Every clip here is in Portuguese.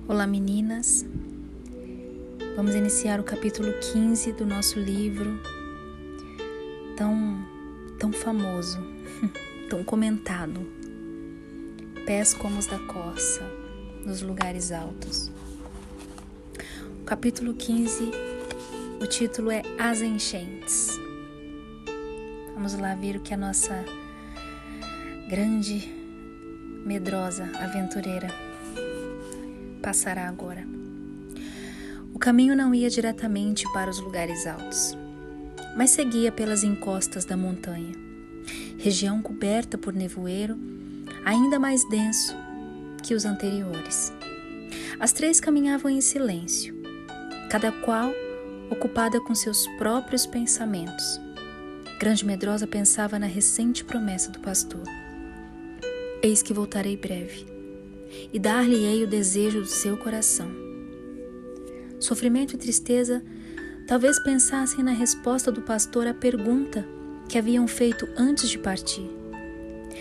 Olá meninas, vamos iniciar o capítulo 15 do nosso livro tão famoso, tão comentado, Pés como os da corça, nos lugares altos. O capítulo 15, o título é As Enchentes. Vamos lá ver o que a nossa grande, medrosa aventureira passará agora. O caminho não ia diretamente para os lugares altos, mas seguia pelas encostas da montanha, região coberta por nevoeiro ainda mais denso que os anteriores. As três caminhavam em silêncio, cada qual ocupada com seus próprios pensamentos. Grande Medrosa pensava na recente promessa do pastor: eis que voltarei breve, e dar-lhe-ei o desejo do seu coração. Sofrimento e tristeza talvez pensassem na resposta do pastor à pergunta que haviam feito antes de partir.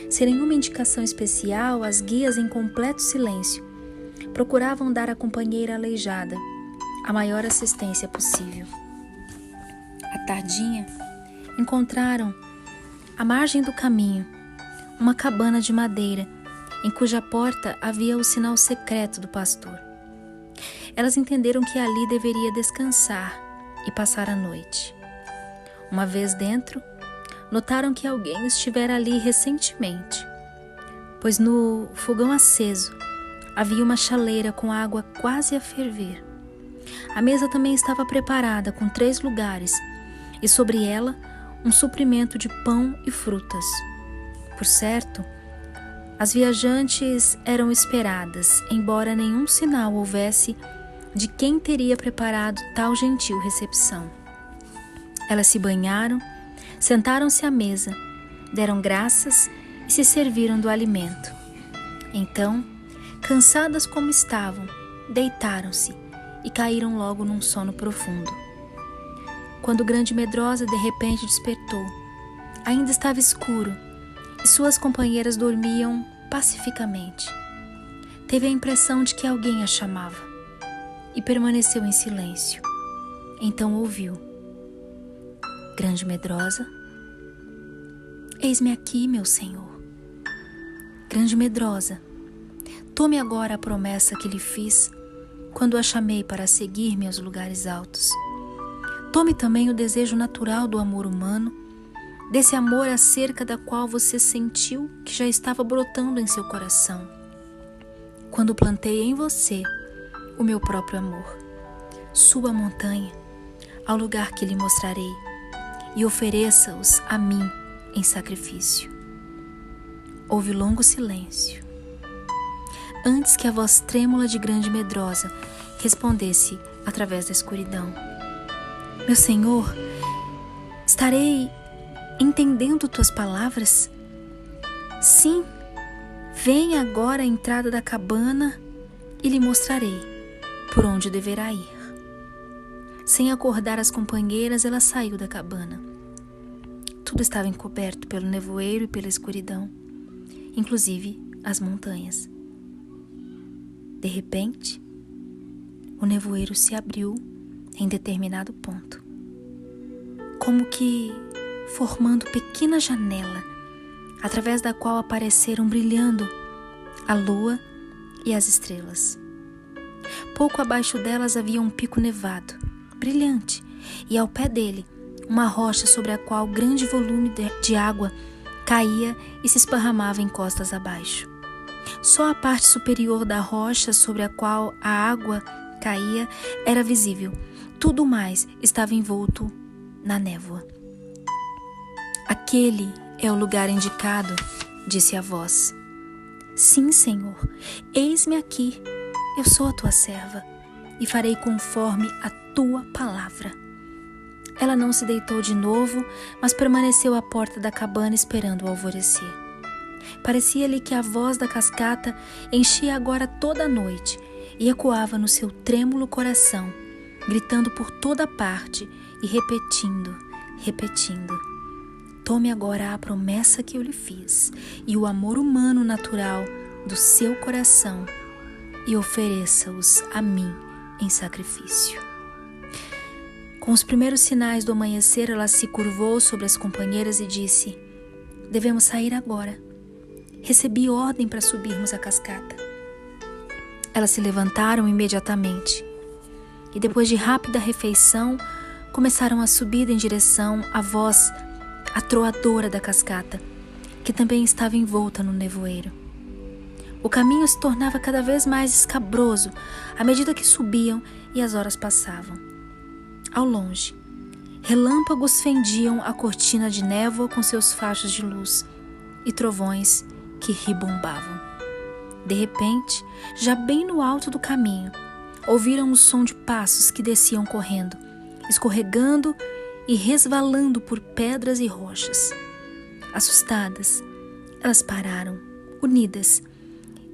Sem nenhuma indicação especial, as guias em completo silêncio procuravam dar à companheira aleijada a maior assistência possível. À tardinha, encontraram, à margem do caminho, uma cabana de madeira em cuja porta havia o sinal secreto do pastor. Elas entenderam que ali deveria descansar e passar a noite. Uma vez dentro, notaram que alguém estivera ali recentemente, pois no fogão aceso havia uma chaleira com água quase a ferver. A mesa também estava preparada com 3 lugares e sobre ela um suprimento de pão e frutas. Por certo, as viajantes eram esperadas, embora nenhum sinal houvesse de quem teria preparado tal gentil recepção. Elas se banharam, sentaram-se à mesa, deram graças e se serviram do alimento. Então, cansadas como estavam, deitaram-se e caíram logo num sono profundo. Quando Grande Medrosa de repente despertou, ainda estava escuro e suas companheiras dormiam pacificamente. Teve a impressão de que alguém a chamava e permaneceu em silêncio. Então ouviu: Grande Medrosa, eis-me aqui, meu senhor. Grande Medrosa, tome agora a promessa que lhe fiz quando a chamei para seguir-me aos lugares altos. Tome também o desejo natural do amor humano, desse amor acerca da qual você sentiu que já estava brotando em seu coração, quando plantei em você o meu próprio amor. Suba a montanha, ao lugar que lhe mostrarei, e ofereça-os a mim em sacrifício. Houve longo silêncio, antes que a voz trêmula de Grande Medrosa respondesse através da escuridão: Meu senhor, estarei entendendo tuas palavras? Sim, venha agora à entrada da cabana e lhe mostrarei por onde deverá ir. Sem acordar as companheiras, ela saiu da cabana. Tudo estava encoberto pelo nevoeiro e pela escuridão, inclusive as montanhas. De repente, o nevoeiro se abriu em determinado ponto, como que formando pequena janela, através da qual apareceram brilhando a lua e as estrelas. Pouco abaixo delas havia um pico nevado, brilhante, e ao pé dele, uma rocha sobre a qual grande volume de água caía e se esparramava em costas abaixo. Só a parte superior da rocha sobre a qual a água caía era visível. Tudo mais estava envolto na névoa. Aquele é o lugar indicado, disse a voz. Sim, senhor, eis-me aqui. Eu sou a tua serva e farei conforme a tua palavra. Ela não se deitou de novo, mas permaneceu à porta da cabana esperando o alvorecer. Parecia-lhe que a voz da cascata enchia agora toda a noite e ecoava no seu trêmulo coração, gritando por toda parte e repetindo: tome agora a promessa que eu lhe fiz, e o amor humano natural do seu coração e ofereça-os a mim em sacrifício. Com os primeiros sinais do amanhecer, ela se curvou sobre as companheiras e disse: devemos sair agora. Recebi ordem para subirmos a cascata. Elas se levantaram imediatamente e, depois de rápida refeição, começaram a subida em direção à voz atroadora da cascata, que também estava envolta no nevoeiro. O caminho se tornava cada vez mais escabroso à medida que subiam e as horas passavam. Ao longe, relâmpagos fendiam a cortina de névoa com seus fachos de luz e trovões que ribombavam. De repente, já bem no alto do caminho, ouviram o som de passos que desciam correndo, escorregando e resvalando por pedras e rochas. Assustadas, elas pararam, unidas,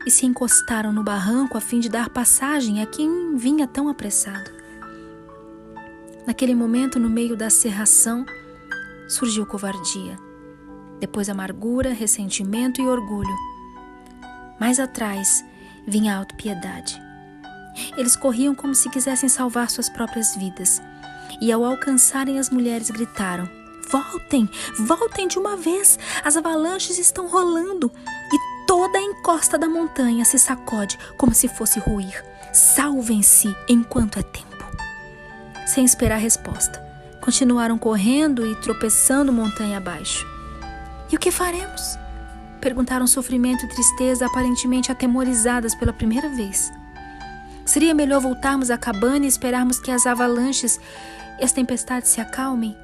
e se encostaram no barranco a fim de dar passagem a quem vinha tão apressado. Naquele momento, no meio da cerração, surgiu covardia, depois amargura, ressentimento e orgulho. Mais atrás vinha a autopiedade. Eles corriam como se quisessem salvar suas próprias vidas, e ao alcançarem as mulheres gritaram: voltem, voltem de uma vez, as avalanches estão rolando e toda a encosta da montanha se sacode como se fosse ruir. Salvem-se enquanto é tempo. Sem esperar resposta, continuaram correndo e tropeçando montanha abaixo. E o que faremos? Perguntaram sofrimento e tristeza, aparentemente atemorizadas pela primeira vez. Seria melhor voltarmos à cabana e esperarmos que as avalanches e as tempestades se acalmem?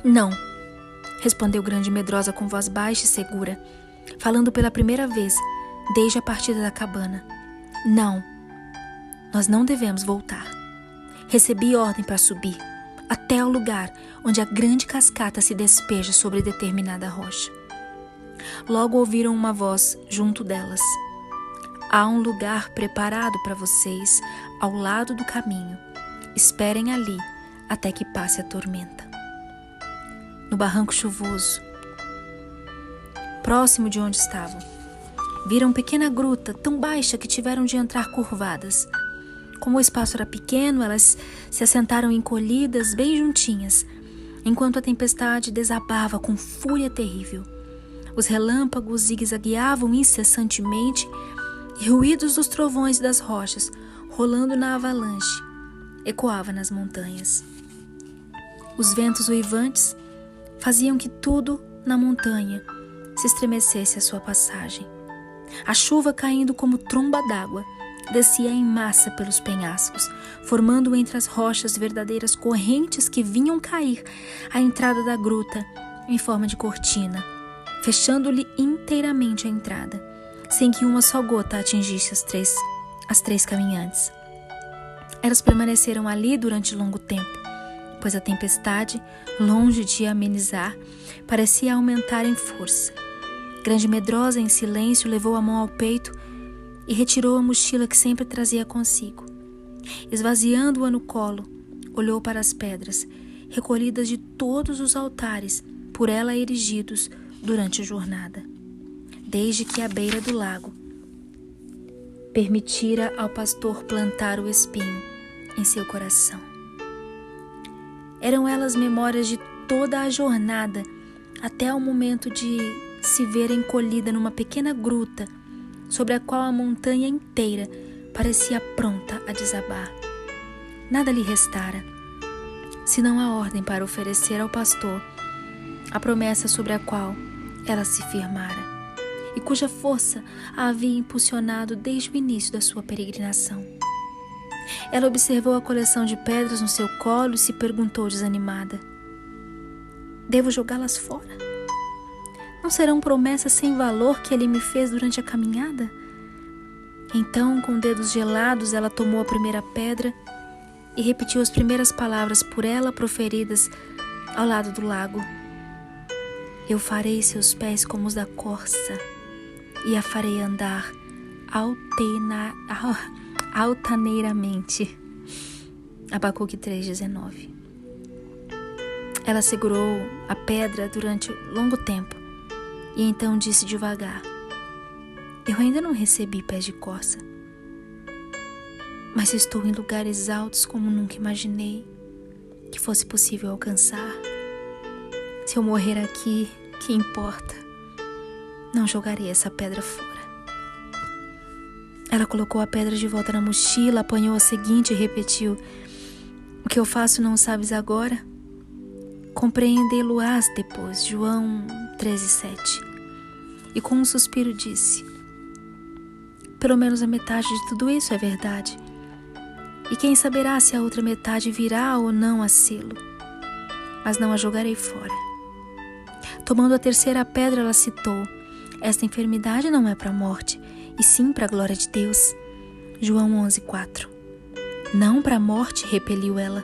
Não, respondeu Grande Medrosa com voz baixa e segura, falando pela primeira vez desde a partida da cabana. Não, nós não devemos voltar. Recebi ordem para subir até o lugar onde a grande cascata se despeja sobre determinada rocha. Logo ouviram uma voz junto delas: há um lugar preparado para vocês ao lado do caminho. Esperem ali até que passe a tormenta. No barranco chuvoso, próximo de onde estavam, viram pequena gruta tão baixa que tiveram de entrar curvadas. Como o espaço era pequeno, elas se assentaram encolhidas, bem juntinhas, enquanto a tempestade desabava com fúria terrível. Os relâmpagos zigue-zagueavam incessantemente e ruídos dos trovões e das rochas, rolando na avalanche, ecoava nas montanhas. Os ventos uivantes faziam que tudo na montanha se estremecesse à sua passagem. A chuva, caindo como tromba d'água, descia em massa pelos penhascos, formando entre as rochas verdadeiras correntes que vinham cair à entrada da gruta em forma de cortina, fechando-lhe inteiramente a entrada, sem que uma só gota atingisse as três caminhantes. Elas permaneceram ali durante longo tempo, pois a tempestade, longe de amenizar, parecia aumentar em força. Grande Medrosa, em silêncio, levou a mão ao peito e retirou a mochila que sempre trazia consigo. Esvaziando-a no colo, olhou para as pedras, recolhidas de todos os altares por ela erigidos durante a jornada, desde que à beira do lago permitira ao pastor plantar o espinho em seu coração. Eram elas memórias de toda a jornada, até o momento de se ver encolhida numa pequena gruta, sobre a qual a montanha inteira parecia pronta a desabar. Nada lhe restara, senão a ordem para oferecer ao pastor a promessa sobre a qual ela se firmara, e cuja força a havia impulsionado desde o início da sua peregrinação. Ela observou a coleção de pedras no seu colo e se perguntou desanimada: devo jogá-las fora? Não serão promessas sem valor que ele me fez durante a caminhada? Então, com dedos gelados, ela tomou a primeira pedra e repetiu as primeiras palavras por ela proferidas ao lado do lago: eu farei seus pés como os da corça e a farei andar altaneiramente. Abacuque 3,19. Ela segurou a pedra durante longo tempo e então disse devagar: eu ainda não recebi pés de corça, mas estou em lugares altos como nunca imaginei que fosse possível alcançar. Se eu morrer aqui, que importa? Não jogarei essa pedra fora. Ela colocou a pedra de volta na mochila, apanhou a seguinte e repetiu: o que eu faço não sabes agora? Compreendê-lo-ás depois. João 13:7. E com um suspiro disse: pelo menos a metade de tudo isso é verdade. E quem saberá se a outra metade virá ou não a sê-lo? Mas não a jogarei fora. Tomando a terceira pedra, ela citou: esta enfermidade não é para a morte, e sim para a glória de Deus. João 11:4. Não para a morte, repeliu ela.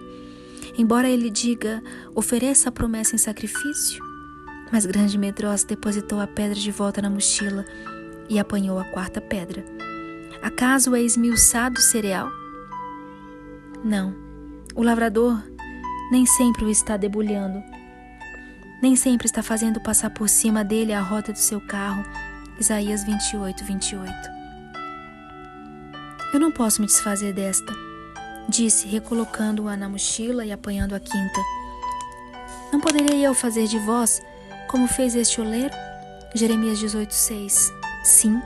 Embora ele diga: ofereça a promessa em sacrifício. Mas grande e medrosa depositou a pedra de volta na mochila e apanhou a quarta pedra. Acaso é esmiuçado o cereal? Não, o lavrador nem sempre o está debulhando. Nem sempre está fazendo passar por cima dele a roda do seu carro. Isaías 28:28. Eu não posso me desfazer desta, disse, recolocando-a na mochila e apanhando a quinta. Não poderei eu fazer de vós como fez este oleiro? Jeremias 18:6. Sim,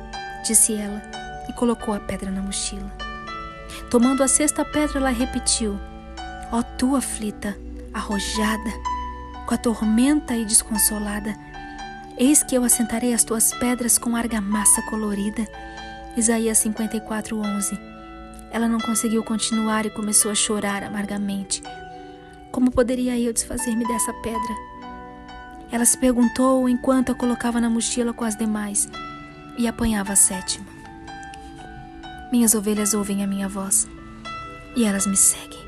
disse ela, e colocou a pedra na mochila. Tomando a sexta pedra, ela repetiu: ó tu aflita, arrojada, com a tormenta e desconsolada, eis que eu assentarei as tuas pedras com argamassa colorida. Isaías 54:11. Ela não conseguiu continuar e começou a chorar amargamente. Como poderia eu desfazer-me dessa pedra? Ela se perguntou enquanto a colocava na mochila com as demais e apanhava a sétima. Minhas ovelhas ouvem a minha voz e elas me seguem.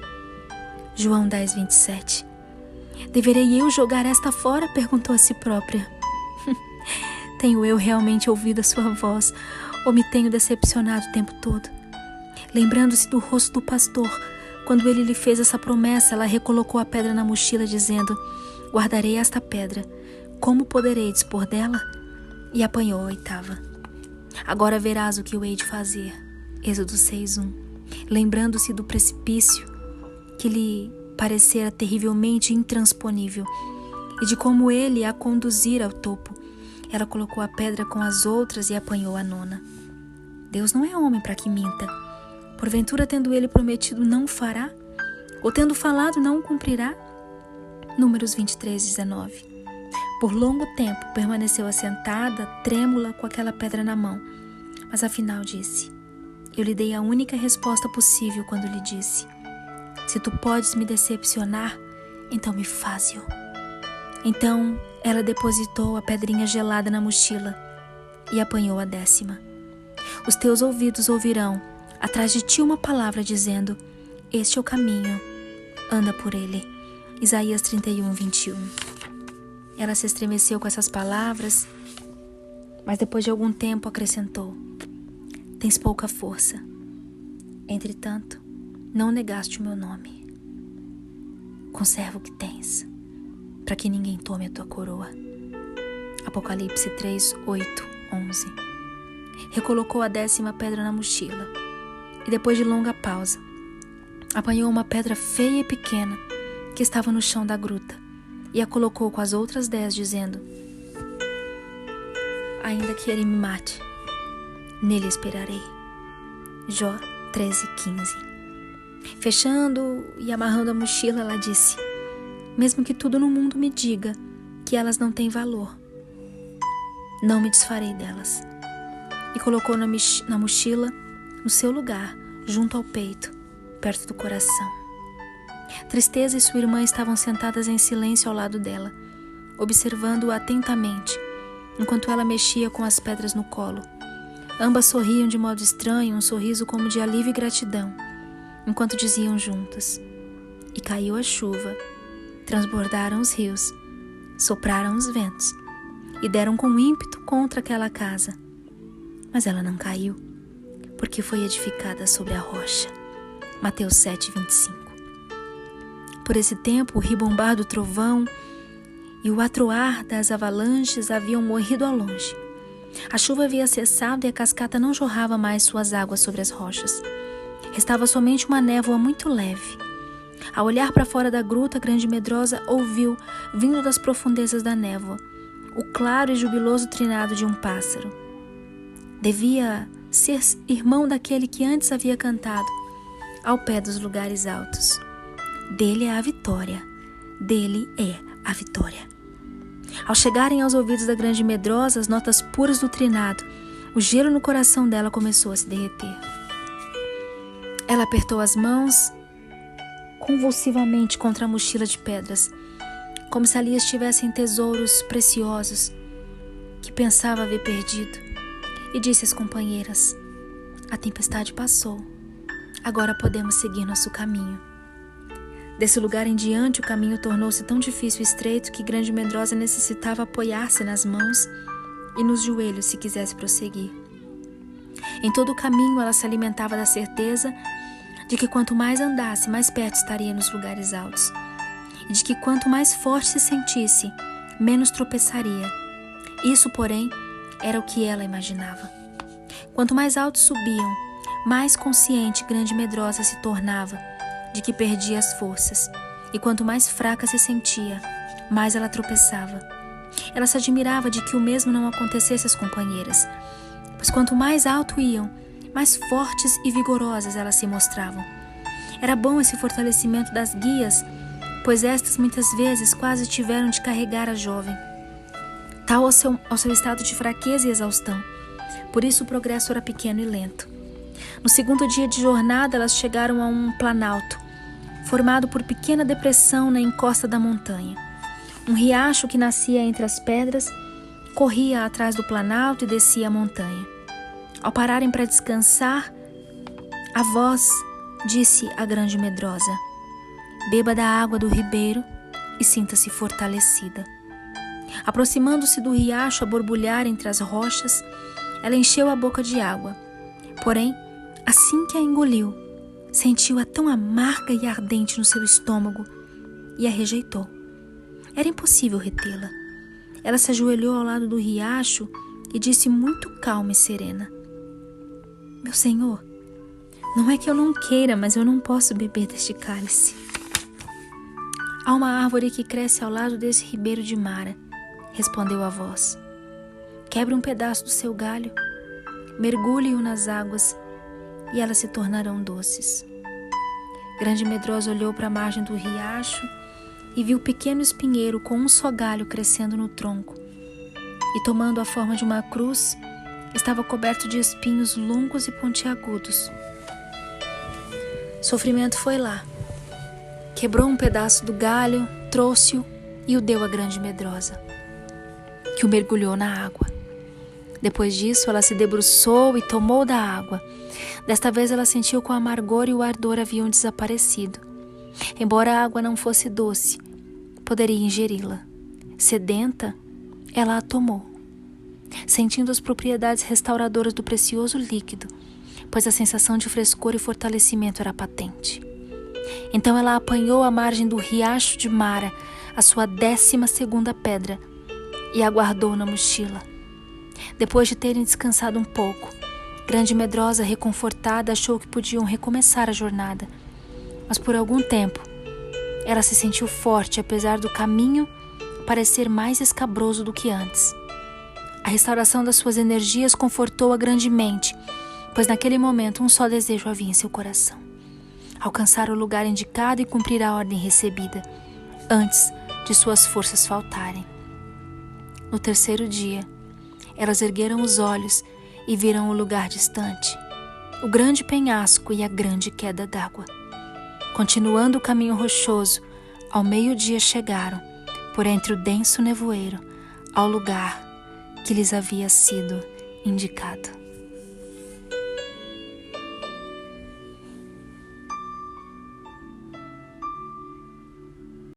João 10:27. Deverei eu jogar esta fora? Perguntou a si própria. Tenho eu realmente ouvido a sua voz ou me tenho decepcionado o tempo todo? Lembrando-se do rosto do pastor, quando ele lhe fez essa promessa, ela recolocou a pedra na mochila, dizendo: guardarei esta pedra, como poderei dispor dela? E apanhou a oitava. Agora verás o que eu hei de fazer. Êxodo 6:1. Lembrando-se do precipício que lhe parecera terrivelmente intransponível e de como ele a conduzira ao topo, ela colocou a pedra com as outras e apanhou a nona. Deus não é homem para que minta. Porventura, tendo ele prometido, não o fará? Ou tendo falado, não o cumprirá? Números 23:19. Por longo tempo permaneceu assentada, trêmula, com aquela pedra na mão. Mas afinal disse: eu lhe dei a única resposta possível quando lhe disse: se tu podes me decepcionar, então me faze-o. Então ela depositou a pedrinha gelada na mochila e apanhou a 10ª. Os teus ouvidos ouvirão atrás de ti uma palavra dizendo: este é o caminho, anda por ele. Isaías 31:21. Ela se estremeceu com essas palavras, mas depois de algum tempo acrescentou: tens pouca força. Entretanto, não negaste o meu nome. Conserva o que tens, para que ninguém tome a tua coroa. Apocalipse 3:8-11. Recolocou a 10ª pedra na mochila e, depois de longa pausa, apanhou uma pedra feia e pequena que estava no chão da gruta e a colocou com as outras 10, dizendo: ainda que ele me mate, nele esperarei. Jó 13:15. Fechando e amarrando a mochila, ela disse: mesmo que tudo no mundo me diga que elas não têm valor, não me desfarei delas. E colocou na mochila, no seu lugar, junto ao peito, perto do coração. Tristeza e sua irmã estavam sentadas em silêncio ao lado dela, observando-a atentamente, enquanto ela mexia com as pedras no colo. Ambas sorriam de modo estranho, um sorriso como de alívio e gratidão, enquanto diziam juntas: e caiu a chuva, transbordaram os rios, sopraram os ventos e deram com ímpeto contra aquela casa. Mas ela não caiu, porque foi edificada sobre a rocha. Mateus 7:25. Por esse tempo, o ribombar do trovão e o atroar das avalanches haviam morrido ao longe. A chuva havia cessado e a cascata não jorrava mais suas águas sobre as rochas. Restava somente uma névoa muito leve. Ao olhar para fora da gruta, a Grande Medrosa ouviu, vindo das profundezas da névoa, o claro e jubiloso trinado de um pássaro. Devia ser irmão daquele que antes havia cantado, ao pé dos lugares altos. Dele é a vitória, dele é a vitória. Ao chegarem aos ouvidos da Grande Medrosa as notas puras do trinado, o gelo no coração dela começou a se derreter. Ela apertou as mãos convulsivamente contra a mochila de pedras, como se ali estivessem tesouros preciosos que pensava haver perdido, e disse às companheiras: a tempestade passou, agora podemos seguir nosso caminho. Desse lugar em diante, o caminho tornou-se tão difícil e estreito que Grande Medrosa necessitava apoiar-se nas mãos e nos joelhos se quisesse prosseguir. Em todo o caminho, ela se alimentava da certeza de que quanto mais andasse, mais perto estaria nos lugares altos, e de que quanto mais forte se sentisse, menos tropeçaria. Isso, porém, era o que ela imaginava. Quanto mais alto subiam, mais consciente Grande Medrosa se tornava de que perdia as forças, e quanto mais fraca se sentia, mais ela tropeçava. Ela se admirava de que o mesmo não acontecesse às companheiras, pois quanto mais alto iam, mais fortes e vigorosas elas se mostravam. Era bom esse fortalecimento das guias, pois estas muitas vezes quase tiveram de carregar a jovem, tal ao seu estado de fraqueza e exaustão. Por isso o progresso era pequeno e lento. No segundo dia de jornada, elas chegaram a um planalto, formado por pequena depressão na encosta da montanha. Um riacho que nascia entre as pedras corria atrás do planalto e descia a montanha. Ao pararem para descansar, a voz disse à Grande Medrosa: beba da água do ribeiro e sinta-se fortalecida. Aproximando-se do riacho a borbulhar entre as rochas, ela encheu a boca de água. Porém, assim que a engoliu, sentiu-a tão amarga e ardente no seu estômago e a rejeitou. Era impossível retê-la. Ela se ajoelhou ao lado do riacho e disse muito calma e serena: meu senhor, não é que eu não queira, mas eu não posso beber deste cálice. Há uma árvore que cresce ao lado desse ribeiro de Mara, respondeu a voz. Quebre um pedaço do seu galho, mergulhe-o nas águas e elas se tornarão doces. Grande Medrosa olhou para a margem do riacho e viu o pequeno espinheiro com um só galho crescendo no tronco, e tomando a forma de uma cruz, estava coberto de espinhos longos e pontiagudos. Sofrimento foi lá, quebrou um pedaço do galho, trouxe-o e o deu à Grande Medrosa, que o mergulhou na água. Depois disso, ela se debruçou e tomou da água. Desta vez ela sentiu que o amargor e o ardor haviam desaparecido. Embora a água não fosse doce, poderia ingeri-la. Sedenta, ela a tomou, sentindo as propriedades restauradoras do precioso líquido, pois a sensação de frescor e fortalecimento era patente. Então ela apanhou à margem do riacho de Mara a sua 12ª pedra e a guardou na mochila. Depois de terem descansado um pouco, Grande Medrosa, reconfortada, achou que podiam recomeçar a jornada. Mas por algum tempo, ela se sentiu forte, apesar do caminho parecer mais escabroso do que antes. A restauração das suas energias confortou-a grandemente, pois naquele momento um só desejo havia em seu coração: alcançar o lugar indicado e cumprir a ordem recebida, antes de suas forças faltarem. No terceiro dia, elas ergueram os olhos e viram o lugar distante, o grande penhasco e a grande queda d'água. Continuando o caminho rochoso, ao meio-dia chegaram, por entre o denso nevoeiro, ao lugar que lhes havia sido indicado.